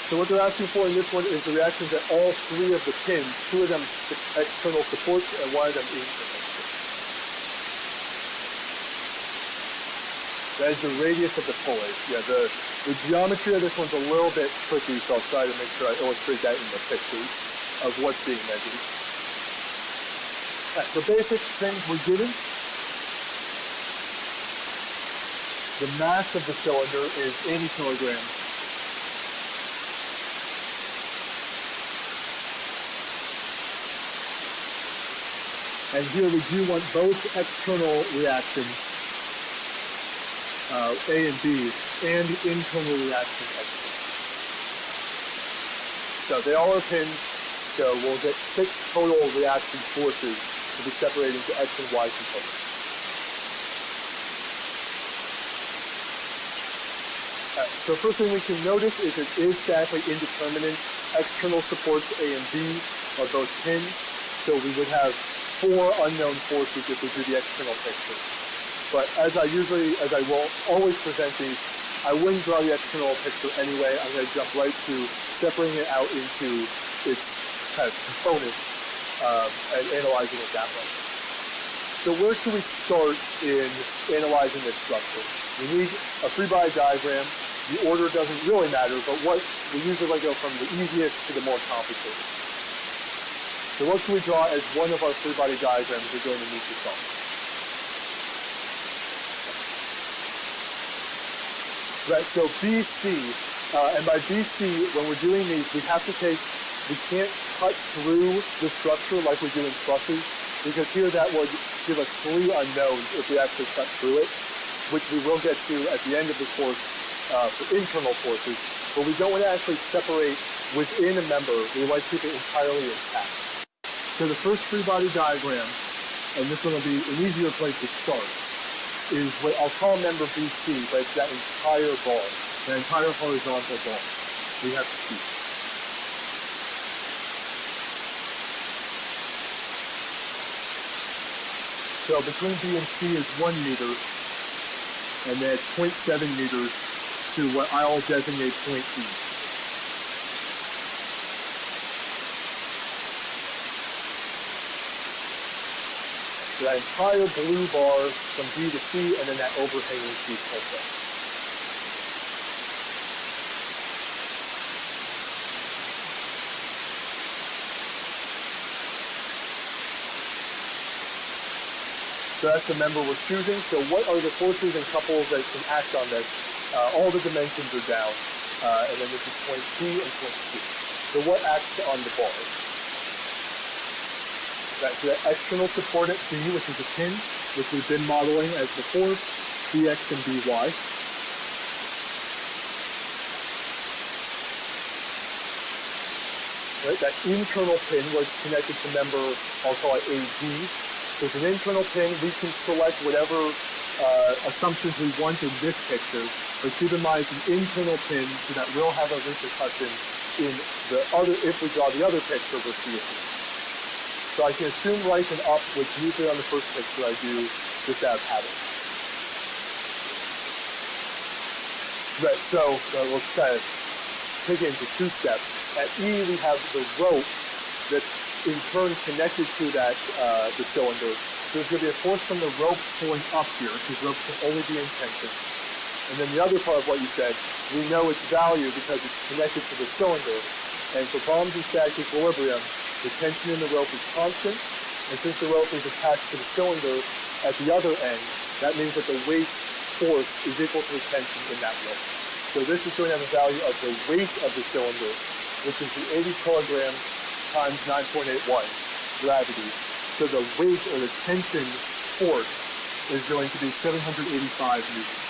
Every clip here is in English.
So what they're asking for in this one is the reactions at all three of the pins, two of them external supports and one of them internal. That is the radius of the pulley. Yeah, the geometry of this one's a little bit tricky, so I'll try to make sure I illustrate that in the pictures of what's being measured. Right, so basic things we're given. The mass of the cylinder is 80 kilograms. And here we do want both external reactions, A and B, and internal reaction X. So they all are pins, so we'll get 6 total reaction forces to be separated into X and Y components. So first thing we can notice is it is statically indeterminate. External supports A and B are both pins, so we would have 4 unknown forces if we do the external picture. But as I will always present these, I wouldn't draw the external picture anyway. I'm going to jump right to separating it out into its kind of components and analyzing it that way. So where should we start in analyzing this structure? We need a free body diagram. The order doesn't really matter, but we usually like to go from the easiest to the more complicated. So what can we draw as one of our free body diagrams we're going to need to solve? Right, so BC, and by BC, when we're doing these, we can't cut through the structure like we do in trusses, because here that would give us 3 unknowns if we actually cut through it, which we will get to at the end of the course for internal forces, but we don't want to actually separate within a member. We want to keep it entirely intact. So the first free body diagram, and this one will be an easier place to start, is what I'll call member BC, but it's that entire bar, that entire horizontal bar we have to keep. So between B and C is 1 meter, and then it's 0.7 meters to what I'll designate point E. So that entire blue bar from B to C, and then that overhanging piece also. So that's the member we're choosing. So what are the forces and couples that can act on this? All the dimensions are down, and then this is point P and point C. So what acts on the bar? Right, so that external support at B, which is a pin, which we've been modeling as before, Bx and By. Right, that internal pin was connected to member, I'll call it AD. So it's an internal pin. We can select whatever assumptions we want in this picture, but keep in mind it's an internal pin, so that will have a repercussion in the other, if we draw the other picture with C. So I can assume right and up, which usually on the first picture I do just out of habit. Right, so we'll kind of take it into 2 steps. At E, we have the rope that's in turn connected to that the cylinder. So there's going to be a force from the rope pulling up here, because ropes can only be in tension. And then the other part of what you said, we know its value because it's connected to the cylinder. And for problems in static equilibrium, the tension in the rope is constant, and since the rope is attached to the cylinder at the other end, that means that the weight force is equal to the tension in that rope. So this is going to have a value of the weight of the cylinder, which is the 80 kilograms times 9.81 gravity. So the weight or the tension force is going to be 785 newtons.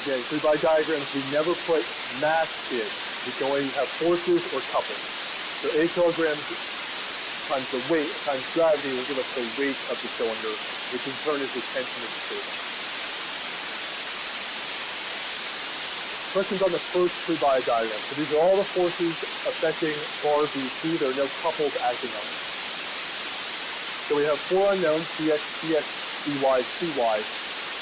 Again, free body diagrams, we never put mass in. We can only have forces or couples. So 8 kilograms times the weight times gravity will give us the weight of the cylinder, which in turn is the tension of the cable. Questions on the first free body diagram. So these are all the forces affecting bar BC. There are no couples acting on it. So we have 4 unknowns, Dx, Dx, Dy, Cy.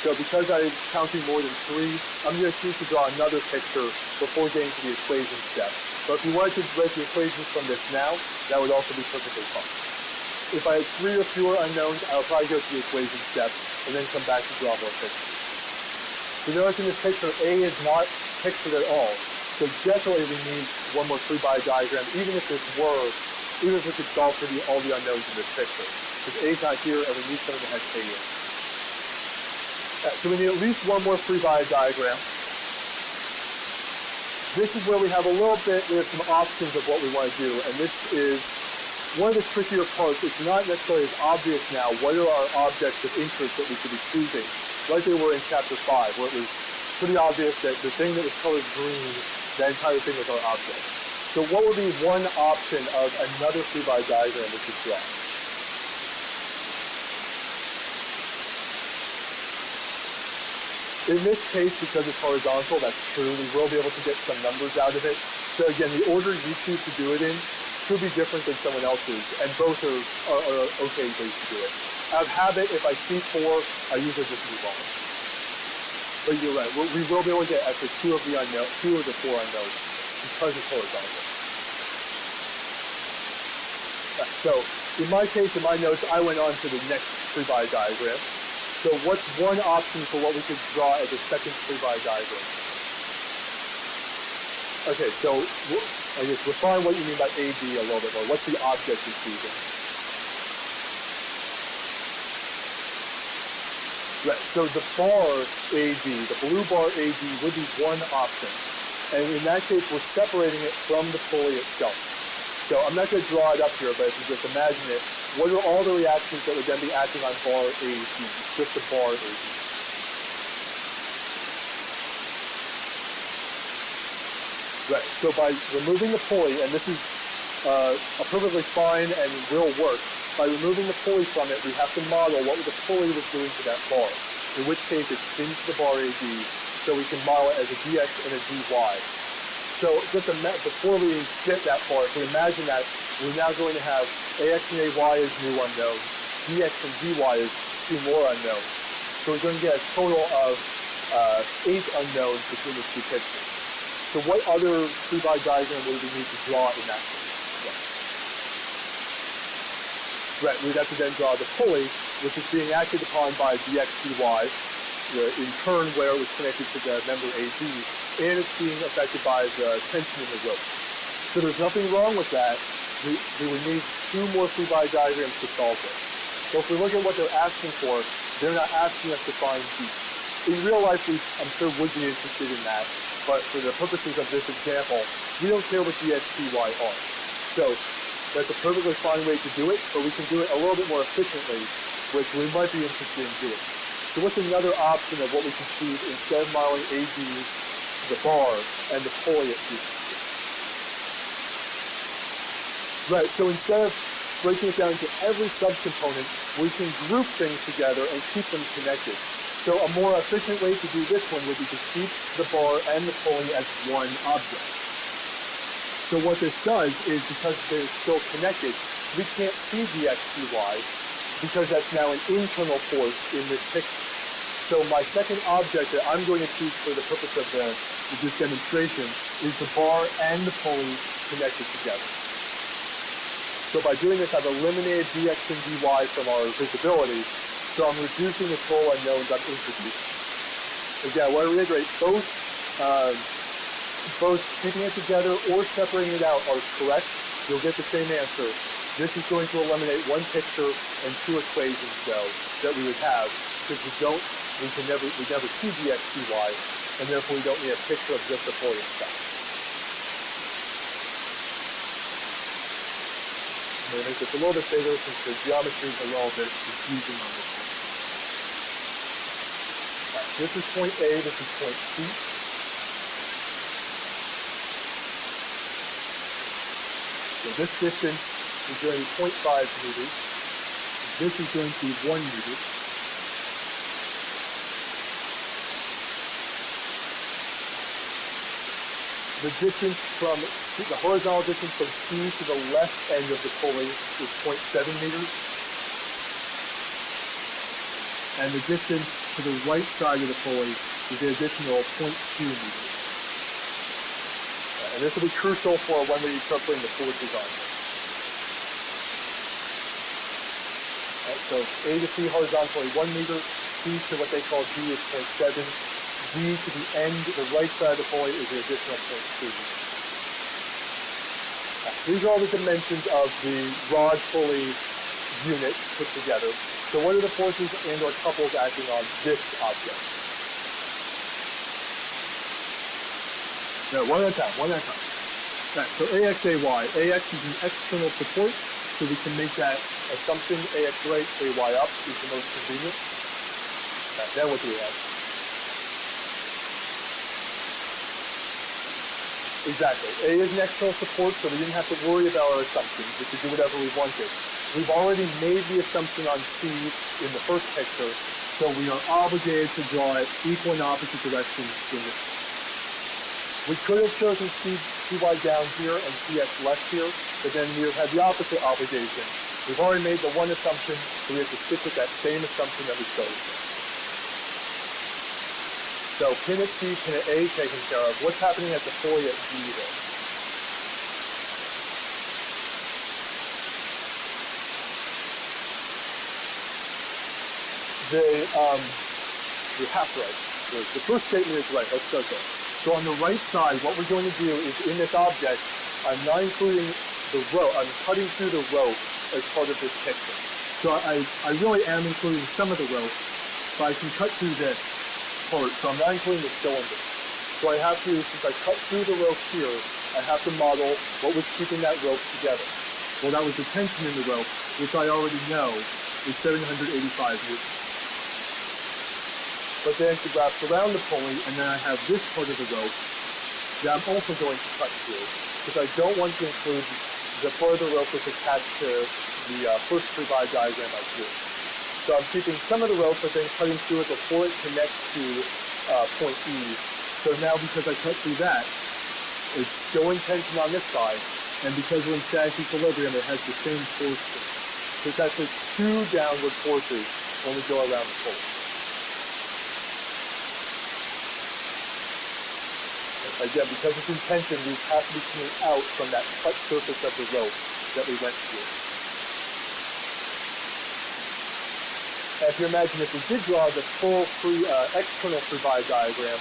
So because I'm counting more than 3, I'm going to choose to draw another picture before getting to the equation step. But if you wanted to write the equations from this now, that would also be perfectly fine. If I had 3 or fewer unknowns, I'll probably go to the equation step and then come back to draw more pictures. So notice in this picture, A is not pictured at all. So definitely we need one more free-body diagram, even if we could solve for all the unknowns in this picture. Because A is not here, and we need something that has A in it. So we need at least one more free-body diagram. This is where we have some options of what we want to do, and this is one of the trickier parts. It's not necessarily as obvious now what are our objects of interest that we should be choosing, like they were in chapter 5, where it was pretty obvious that the thing that was colored green, that entire thing was our object. So what would be one option of another free-body diagram we could draw? In this case, because it's horizontal, that's true. We will be able to get some numbers out of it. So again, the order you choose to do it in could be different than someone else's, and both are okay ways to do it. Out of habit, if I see 4, I usually just move on. But you're right, we will be able to get after 2 of the 4 unknowns because it's horizontal. Right, so in my case, in my notes, I went on to the next free-body diagram. So what's one option for what we could draw as a second free-body diagram? Okay, so I guess refine what you mean by AD a little bit more. What's the object you're choosing? Right, so the bar AD, the blue bar AD would be one option. And in that case, we're separating it from the pulley itself. So I'm not going to draw it up here, but if you just imagine it, what are all the reactions that would then be acting on bar AD, just the bar AD? Right, so by removing the pulley, and this is a perfectly fine and will work, by removing the pulley from it, we have to model what the pulley was doing to that bar, in which case it's pinned to the bar AD, so we can model it as a dx and a dy. So just before we get that far, if we imagine that we're now going to have ax and ay as new unknowns, dx and dy as 2 more unknowns. So we're going to get a total of 8 unknowns between the 2 pictures. So what other free-body diagram would we need to draw in that case? Yeah. Right, we'd have to then draw the pulley, which is being acted upon by dx dy, in turn where it was connected to the member AD, and it's being affected by the tension in the rope. So there's nothing wrong with that. We would need 2 more free-body diagrams to solve this. So if we look at what they're asking for, they're not asking us to find D. In real life, I'm sure would be interested in that, but for the purposes of this example, we don't care what dx dy are. So that's a perfectly fine way to do it, but we can do it a little bit more efficiently, which we might be interested in doing. So what's another option of what we can choose instead of modeling AD, the bar, and the pulley at D? Right, so instead of breaking it down into every subcomponent, we can group things together and keep them connected. So a more efficient way to do this one would be to keep the bar and the pulley as one object. So what this does is, because they're still connected, we can't see dx dy, because that's now an internal force in this picture. So my second object that I'm going to choose for the purpose of this demonstration is the bar and the pulley connected together. So by doing this, I've eliminated dx and dy from our visibility, so I'm reducing the total unknowns I'm introducing. Again, I want to reiterate, both keeping it together or separating it out are correct. You'll get the same answer. This is going to eliminate 1 picture and 2 equations, though, that we would have, because we never see dx dy, and therefore we don't need a picture of just the pulley itself. I'm going to make this a little bit bigger since the geometry is a little bit confusing on this one. Right, this is point A, this is point C. So this distance is going to be 0.5 meters. This is going to be 1 meter. The distance from the horizontal distance from C to the left end of the pulley is 0.7 meters. And the distance to the right side of the pulley is the additional 0.2 meters. And this will be crucial for when we start putting the forces on. Right, so A to C horizontally 1 meter, C to what they call D is 0.7, D to the end, the right side of the pulley is the additional 0.2 meters. These are all the dimensions of the rod pulley unit put together. So what are the forces and or couples acting on this object? No, one at a time. Right, so AXAY. AX is an external support, so we can make that assumption AX right, AY up is the most convenient. Right, then what do we have? Exactly. A is an external support, so we didn't have to worry about our assumptions. We could do whatever we wanted. We've already made the assumption on C in the first picture, so we are obligated to draw it equal and opposite directions in this. We could have chosen CY down here and CX left here, but then we would have had the opposite obligation. We've already made the one assumption, so we have to stick with that same assumption that we started with. So pin at C, pin at A taken care of. What's happening at the pulley at D then? The half right. The first statement is right. Let's start there. So on the right side, what we're going to do is in this object, I'm not including the rope. I'm cutting through the rope as part of this picture. So I really am including some of the rope, but I can cut through this part. So I'm not including the cylinder. So I have to, since I cut through the rope here, I have to model what was keeping that rope together. Well, that was the tension in the rope, which I already know is 785 newtons. But then it wraps around the pulley, and then I have this part of the rope that I'm also going to cut through, because I don't want to include the part of the rope that's attached to the first free-body diagram I drew. So I'm keeping some of the rope, but then cutting through it before it connects to point E. So now because I cut through that, it's still in tension on this side, and because we're in static equilibrium, it has the same force to it. So it's actually two downward forces when we go around the pulley. Again, because it's in tension, these have to be coming out from that cut surface of the rope that we went through. And if you imagine, if we did draw the full external free body diagram,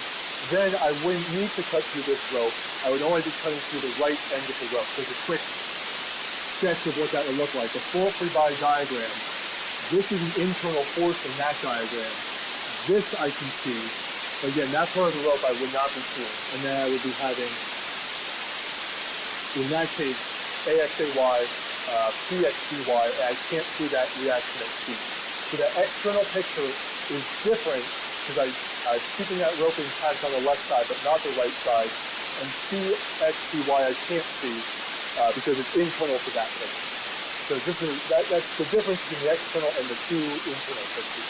then I wouldn't need to cut through this rope. I would only be cutting through the right end of the rope. There's a quick sketch of what that would look like. The full free body diagram, this is an internal force in that diagram. This I can see. Again, that part of the rope I would not be seeing. And then I would be having, in that case, AXAY, PXCY, and I can't see that reaction at C. So that external picture is different because I'm keeping that rope intact on the left side, but not the right side. And CXCY I can't see because it's internal to that picture. So that's the difference between the external and the two internal pictures.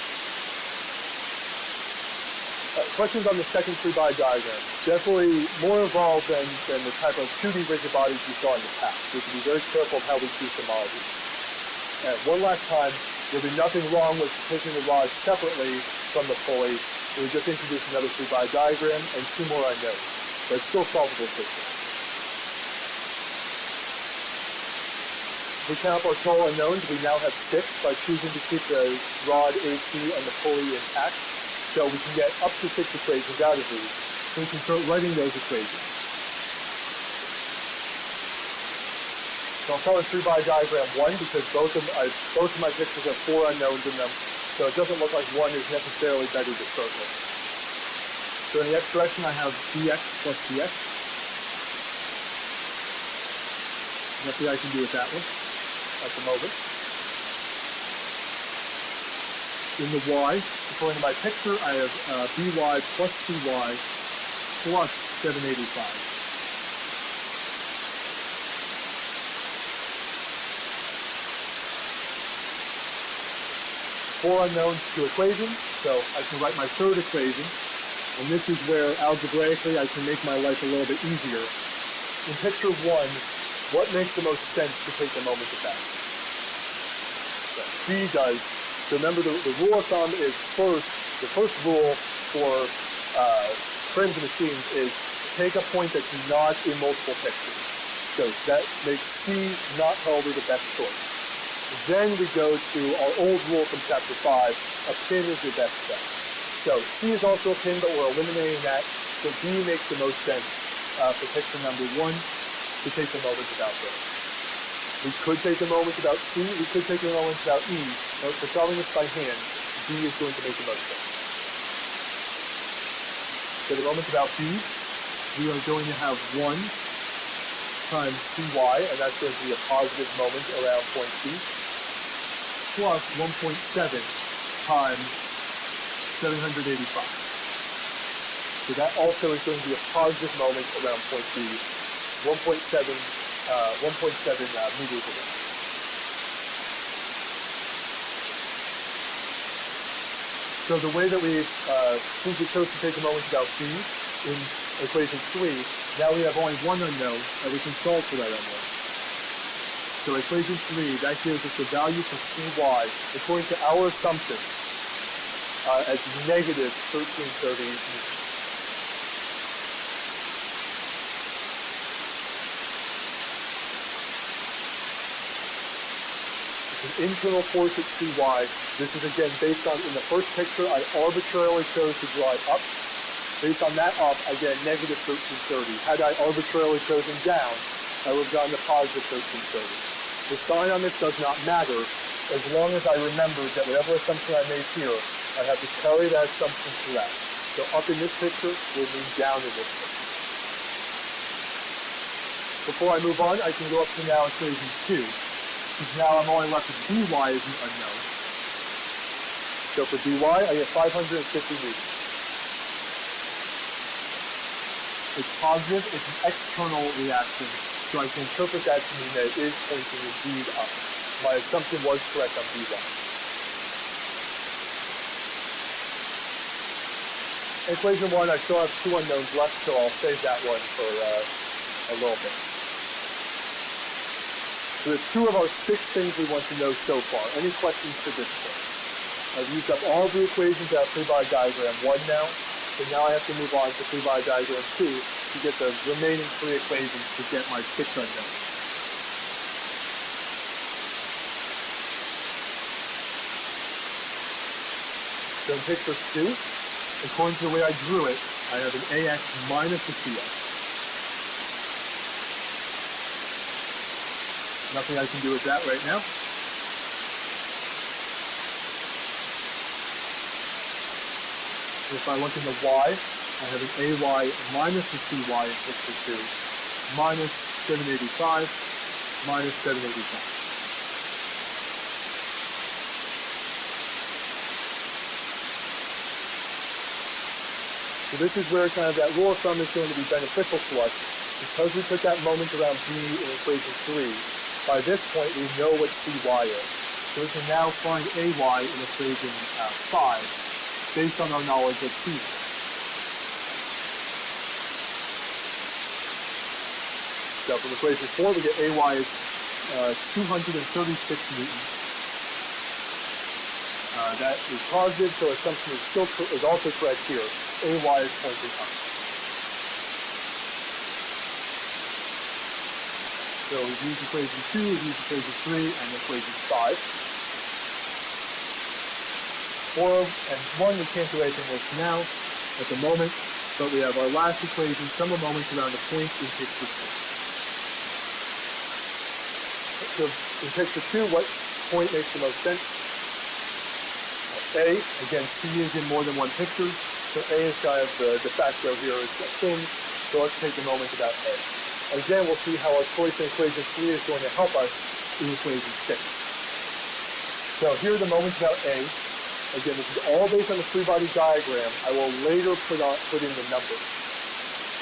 Questions on the second free body diagram. Definitely more involved than the type of 2D rigid bodies we saw in the past. We should be very careful of how we choose the models. And one last time, there'll be nothing wrong with taking the rods separately from the pulley. We just introduced another free body diagram and two more unknowns. But it's still solvable system. We count up our total unknowns. We now have 6 by choosing to keep the rod AC and the pulley intact. So we can get up to 6 equations out of these. So we can start writing those equations. So I'll start with free body diagram 1 because both of my pictures have 4 unknowns in them. So it doesn't look like 1 is necessarily better to start with. So in the x direction I have dx plus dx. Nothing I can do with that one at the moment. In the y, according to my picture, I have by plus cy plus 785. Four unknowns, 2 equations, so I can write my third equation, and this is where algebraically I can make my life a little bit easier. In picture 1, what makes the most sense to take the moment of that? So B does. So remember, the rule of thumb is first The first rule for frames and machines is take a point that's not in multiple pictures. So that makes C not probably the best choice. Then we go to our old rule from chapter 5, a pin is your best bet. So C is also a pin, but we're eliminating that. So D makes the most sense for picture number 1 to take a moment without this. We could take a moment without C, we could take a moment without E, but for solving this by hand, D is going to make the most sense. For the moment without B, we are going to have 1 times Cy, and that's going to be a positive moment around point B, plus 1.7 times 785. So that also is going to be a positive moment around point B, 1.7 meters away. So the way that we, since we chose to take a moment without B in equation 3, now we have only one unknown, and we can solve for that unknown. So equation 3, that gives us the value for Cy, according to our assumption, as negative 1330 meters. An internal force at Cy. This is again based on, in the first picture, I arbitrarily chose to draw it up. Based on that up, I get negative 1330. Had I arbitrarily chosen down, I would have gotten a positive 1330. The sign on this does not matter as long as I remember that whatever assumption I made here, I have to carry that assumption throughout. So up in this picture will mean down in this picture. Before I move on, I can go up to now equation 2. Because now I'm only left with dy as an unknown. So for dy, I get 550 meters. It's positive, it's an external reaction, so I can interpret that to mean that it is pointing indeed up. My assumption was correct on dy. Equation 1, I still have 2 unknowns left, so I'll save that one for a little bit. So there's 2 of our 6 things we want to know so far. Any questions to this point? I've used up all the equations out of free-body diagram 1 now, so now I have to move on to free-body diagram 2 to get the remaining 3 equations to get my 6 unknowns. So in picture 2, according to the way I drew it, I have an AX minus a CX. Nothing I can do with that right now. If I look in the y, I have an AY minus a CY in picture 2, minus 785, minus 785. So this is where kind of that rule of thumb is going to be beneficial to us. Because we took that moment around B in equation 3, by this point, we know what Cy is. So we can now find AY in equation 5 based on our knowledge of C. So from equation 4, we get AY is 236 newtons. That is positive, so assumption is also correct here. AY is pointing up. So we've used equation 2, we've used equation 3, and equation 5. 4 and 1 we can't do anything with now at the moment, but we have our last equation, sum of moments around a point in picture 2. So in picture 2, what point makes the most sense? A, again, C is in more than one picture, so A is kind of the de facto here, it's a thing, so let's take a moment about A. Again, we'll see how our choice in equation 3 is going to help us in equation 6. So here are the moments about A. Again, this is all based on the free body diagram. I will later put in the numbers.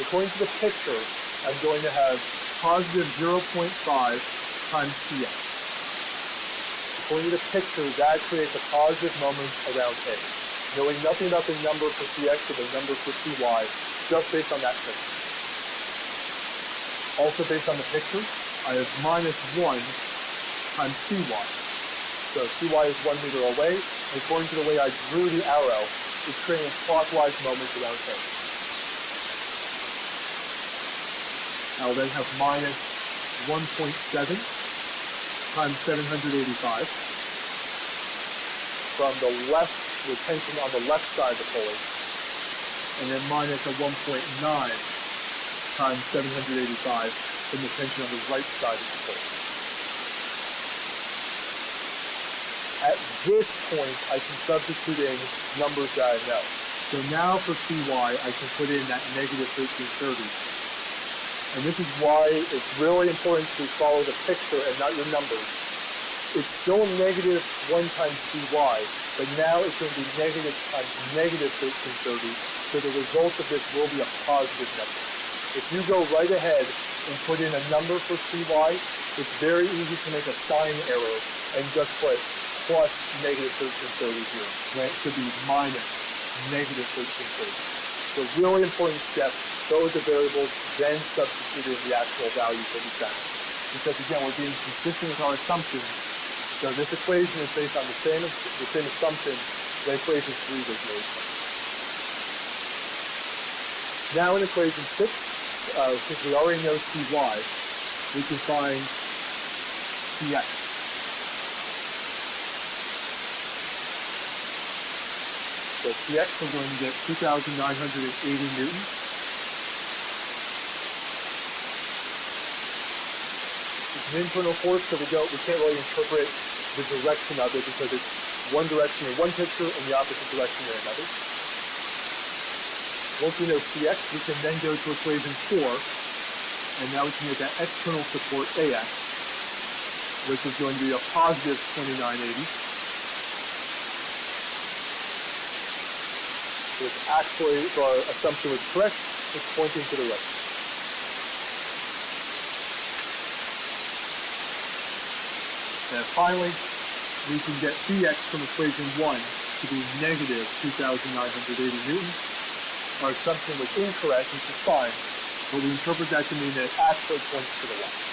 According to the picture, I'm going to have positive 0.5 times Cx. According to the picture, that creates a positive moment around A. Knowing nothing about the number for Cx or the number for Cy, just based on that picture. Also based on the picture, I have minus 1 times Cy. So Cy is 1 meter away, and according to the way I drew the arrow, is creating a clockwise moment around A. I'll then have minus 1.7 times 785 from the left, the tension on the left side of the pulley, and then minus a 1.9 times 785 from the tension on the right side of the pulley. At this point, I can substitute in numbers that I know. So now for Cy, I can put in that negative 1330. And this is why it's really important to follow the picture and not your numbers. It's still negative 1 times Cy, but now it's going to be negative times negative 1330, so the result of this will be a positive number. If you go right ahead and put in a number for Cy, it's very easy to make a sign error and just put plus negative 1330 here, when it should be minus negative 1330. So really important step, those are variables, then substitute in the actual values that we found. Because again, we're being consistent with our assumptions. So this equation is based on the same assumption that equation 3 was made. Now in equation 6, since we already know Cy, we can find Cx. So Cx, we're going to get 2,980 newtons. It's an internal force, so we can't really interpret the direction of it because it's one direction in one picture and the opposite direction in another. Once we know Cx, we can then go to equation 4, and now we can get that external support Ax, which is going to be a positive 2980. So it's actually, so our assumption was correct, it's pointing to the right. And finally, we can get Bx from equation 1 to be negative 2,980 newtons. Our assumption was incorrect, which is fine, but we interpret that to mean that it actually points to the left.